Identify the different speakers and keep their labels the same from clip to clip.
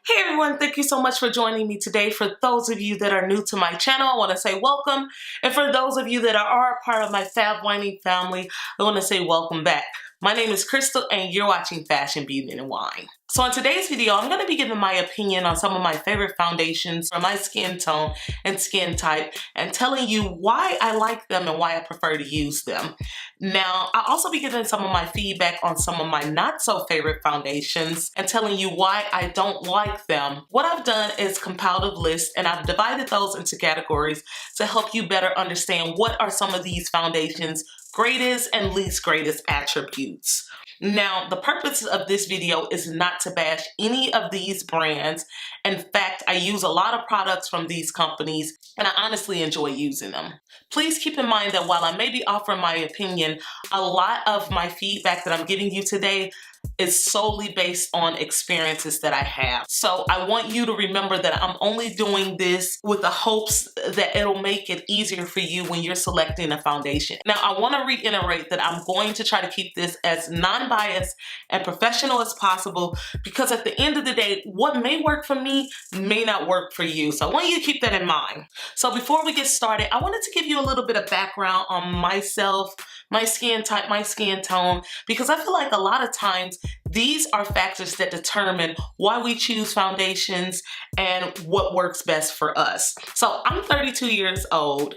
Speaker 1: Hey everyone, thank you so much for joining me today. For those of you that are new to my channel, I want to say welcome. And for those of you that are a part of my Fab Winers family, I want to say welcome back. My name is Crystal and you're watching Fashion, Beauty, and Wine. So in today's video, I'm going to be giving my opinion on some of my favorite foundations for my skin tone and skin type and telling you why I like them and why I prefer to use them. Now, I'll also be giving some of my feedback on some of my not so favorite foundations and telling you why I don't like them. What I've done is compiled a list and I've divided those into categories to help you better understand what are some of these foundations' greatest and least greatest attributes. Now, the purpose of this video is not to bash any of these brands. In fact, I use a lot of products from these companies and I honestly enjoy using them. Please keep in mind that while I may be offering my opinion, a lot of my feedback that I'm giving you today is solely based on experiences that I have. So I want you to remember that I'm only doing this with the hopes that it'll make it easier for you when you're selecting a foundation. Now, I want to reiterate that I'm going to try to keep this as non-biased and professional as possible because at the end of the day, what may work for me may not work for you. So I want you to keep that in mind. So before we get started, I wanted to give you a little bit of background on myself, my skin type, my skin tone, because I feel like a lot of times these are factors that determine why we choose foundations and what works best for us. So I'm 32 years old.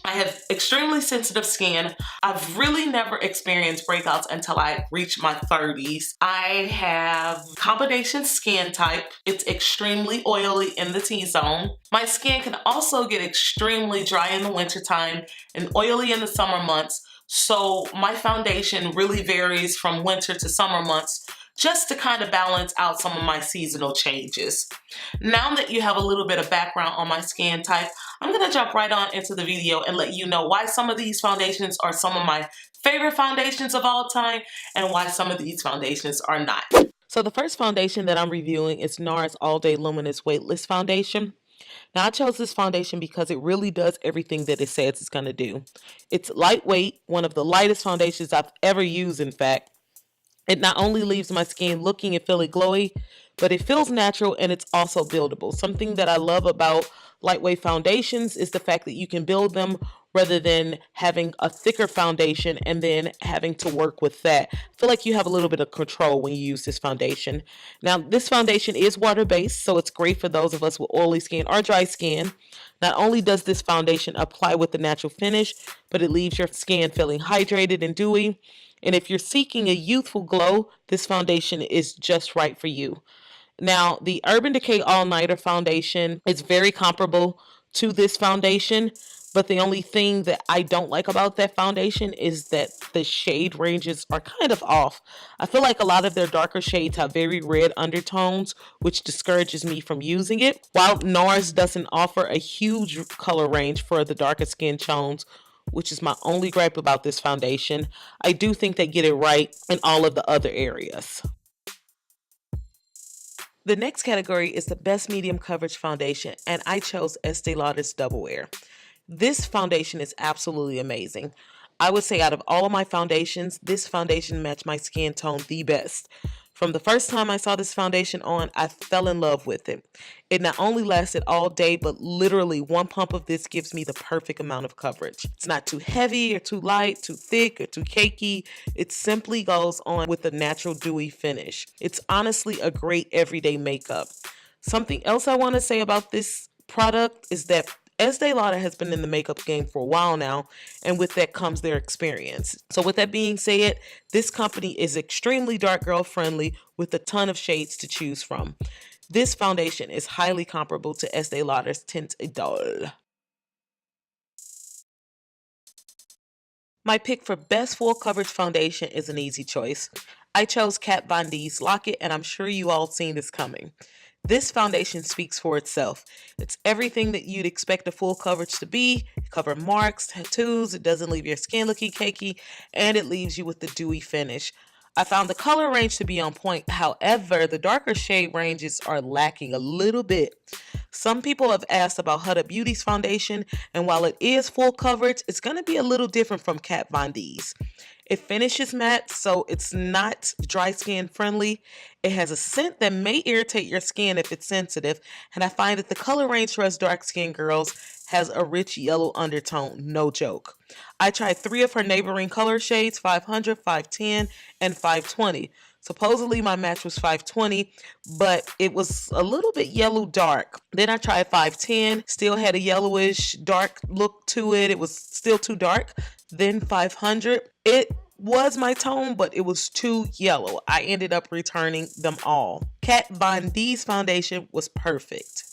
Speaker 1: I have extremely sensitive skin. I've really never experienced breakouts until I reached my 30s. I have combination skin type. It's extremely oily in the T-zone. My skin can also get extremely dry in the wintertime and oily in the summer months. So my foundation really varies from winter to summer months just to kind of balance out some of my seasonal changes. Now that you have a little bit of background on my skin type, I'm going to jump right on into the video and let you know why some of these foundations are some of my favorite foundations of all time and why some of these foundations are not. So the first foundation that I'm reviewing is NARS All Day Luminous Weightless Foundation. Now, I chose this foundation because it really does everything that it says it's going to do. It's lightweight, one of the lightest foundations I've ever used, in fact. It not only leaves my skin looking and feeling glowy, but it feels natural and it's also buildable. Something that I love about lightweight foundations is the fact that you can build them rather than having a thicker foundation and then having to work with that. I feel like you have a little bit of control when you use this foundation. Now, this foundation is water-based, so it's great for those of us with oily skin or dry skin. Not only does this foundation apply with the natural finish, but it leaves your skin feeling hydrated and dewy. And if you're seeking a youthful glow, this foundation is just right for you. Now, the Urban Decay All Nighter foundation is very comparable to this foundation, but the only thing that I don't like about that foundation is that the shade ranges are kind of off. I feel like a lot of their darker shades have very red undertones, which discourages me from using it. While NARS doesn't offer a huge color range for the darker skin tones, which is my only gripe about this foundation, I do think they get it right in all of the other areas. The next category is the best medium coverage foundation, and I chose Estee Lauder's Double Wear. This foundation is absolutely amazing. I would say out of all of my foundations, this foundation matched my skin tone the best. From the first time I saw this foundation on, I fell in love with it. It not only lasted all day, but literally one pump of this gives me the perfect amount of coverage. It's not too heavy or too light, too thick or too cakey. It simply goes on with a natural dewy finish. It's honestly a great everyday makeup. Something else I want to say about this product is that Estee Lauder has been in the makeup game for a while now, and with that comes their experience. So with that being said, this company is extremely dark girl friendly with a ton of shades to choose from. This foundation is highly comparable to Estee Lauder's Tint Idole. My pick for best full coverage foundation is an easy choice. I chose Kat Von D's Lock It, and I'm sure you all seen this coming. This foundation speaks for itself. It's everything that you'd expect a full coverage to be. It covers marks, tattoos, it doesn't leave your skin looking cakey, and it leaves you with the dewy finish. I found the color range to be on point. However, the darker shade ranges are lacking a little bit. Some people have asked about Huda Beauty's foundation, and while it is full coverage, it's going to be a little different from Kat Von D's. It finishes matte, so it's not dry skin friendly. It has a scent that may irritate your skin if it's sensitive, and I find that the color range for us dark skinned girls has a rich yellow undertone, no joke. I tried three of her neighboring color shades: 500, 510, and 520. Supposedly my match was 520, but it was a little bit yellow dark. Then I tried 510, still had a yellowish dark look to it. It was still too dark. Then 500, it was my tone, but it was too yellow. I ended up returning them all. Kat Von D's foundation was perfect.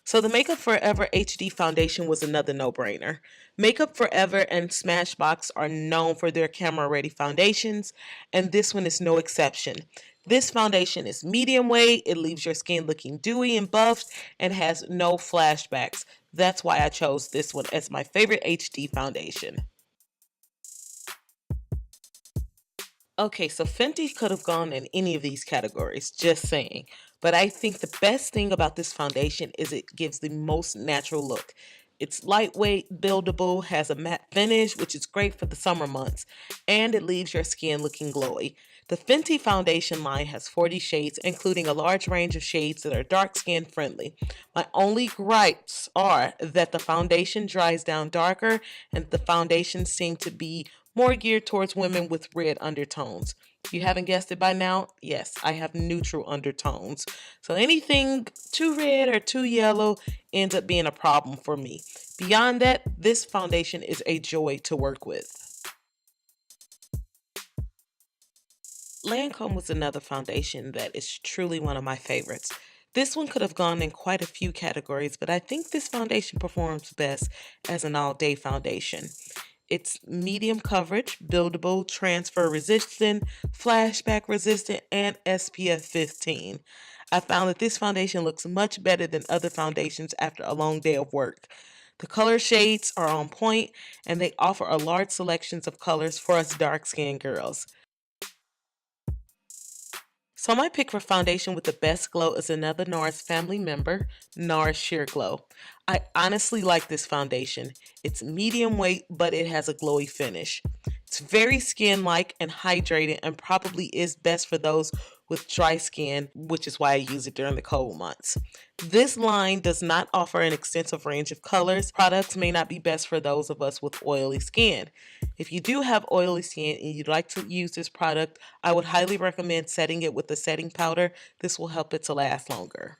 Speaker 1: So the Makeup Forever HD foundation was another no-brainer. Makeup Forever and Smashbox are known for their camera-ready foundations, and this one is no exception. This foundation is medium weight, it leaves your skin looking dewy and buffed, and has no flashbacks. That's why I chose this one as my favorite HD foundation. Okay, so Fenty could have gone in any of these categories, just saying. But I think the best thing about this foundation is it gives the most natural look. It's lightweight, buildable, has a matte finish, which is great for the summer months, and it leaves your skin looking glowy. The Fenty foundation line has 40 shades, including a large range of shades that are dark skin friendly. My only gripes are that the foundation dries down darker and the foundations seem to be more geared towards women with red undertones. If you haven't guessed it by now, yes, I have neutral undertones. So anything too red or too yellow ends up being a problem for me. Beyond that, this foundation is a joy to work with. Lancome was another foundation that is truly one of my favorites. This one could have gone in quite a few categories, but I think this foundation performs best as an all-day foundation. It's medium coverage, buildable, transfer resistant, flashback resistant, and SPF 15. I found that this foundation looks much better than other foundations after a long day of work. The color shades are on point, and they offer a large selection of colors for us dark-skinned girls. So my pick for foundation with the best glow is another NARS family member, NARS Sheer Glow. I honestly like this foundation. It's medium weight, but it has a glowy finish. It's very skin-like and hydrated and probably is best for those with dry skin, which is why I use it during the cold months. This line does not offer an extensive range of colors. Products may not be best for those of us with oily skin. If you do have oily skin and you'd like to use this product, I would highly recommend setting it with a setting powder. This will help it to last longer.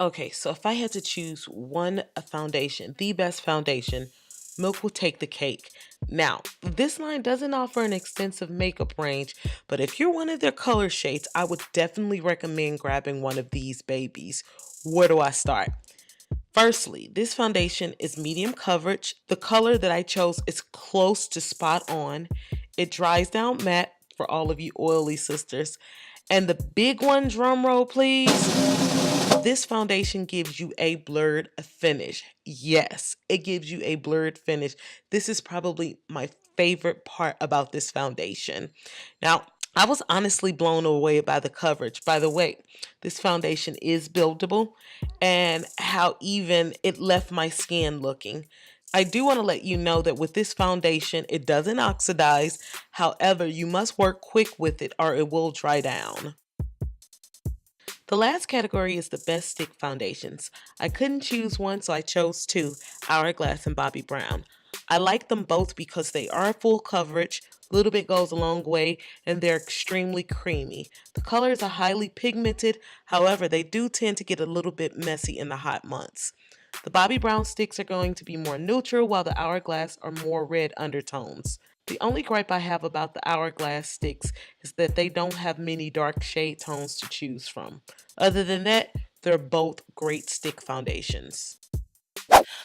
Speaker 1: Okay, so if I had to choose one foundation, the best foundation, Milk will take the cake. Now, this line doesn't offer an extensive makeup range, but if you're one of their color shades, I would definitely recommend grabbing one of these babies. Where do I start? Firstly, this foundation is medium coverage. The color that I chose is close to spot on. It dries down matte for all of you oily sisters. And the big one, drum roll please. This foundation gives you a blurred finish. Yes, it gives you a blurred finish. This is probably my favorite part about this foundation. Now, I was honestly blown away by the coverage. By the way, this foundation is buildable and how even it left my skin looking. I do want to let you know that with this foundation, it doesn't oxidize. However, you must work quick with it or it will dry down. The last category is the best stick foundations. I couldn't choose one, so I chose two, Hourglass and Bobbi Brown. I like them both because they are full coverage, a little bit goes a long way, and they're extremely creamy. The colors are highly pigmented, however, they do tend to get a little bit messy in the hot months. The Bobbi Brown sticks are going to be more neutral, while the Hourglass are more red undertones. The only gripe I have about the Hourglass sticks is that they don't have many dark shade tones to choose from. Other than that, they're both great stick foundations.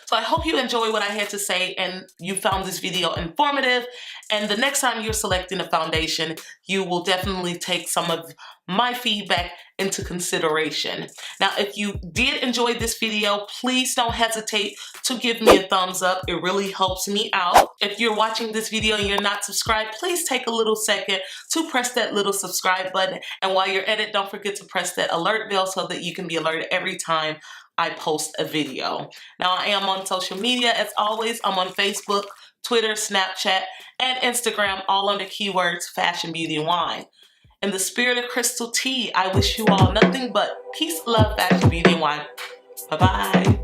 Speaker 1: So I hope you enjoyed what I had to say and you found this video informative. And the next time you're selecting a foundation, you will definitely take some of my feedback into consideration. Now, if you did enjoy this video, please don't hesitate to give me a thumbs up. It really helps me out. If you're watching this video and you're not subscribed, please take a little second to press that little subscribe button. And while you're at it, don't forget to press that alert bell so that you can be alerted every time I post a video. Now, I am on social media as always. I'm on Facebook, Twitter, Snapchat, and Instagram, all under keywords fashion, beauty, and wine. In the spirit of Crystal T, I wish you all nothing but peace, love, fashion, beauty, and wine. Bye-bye.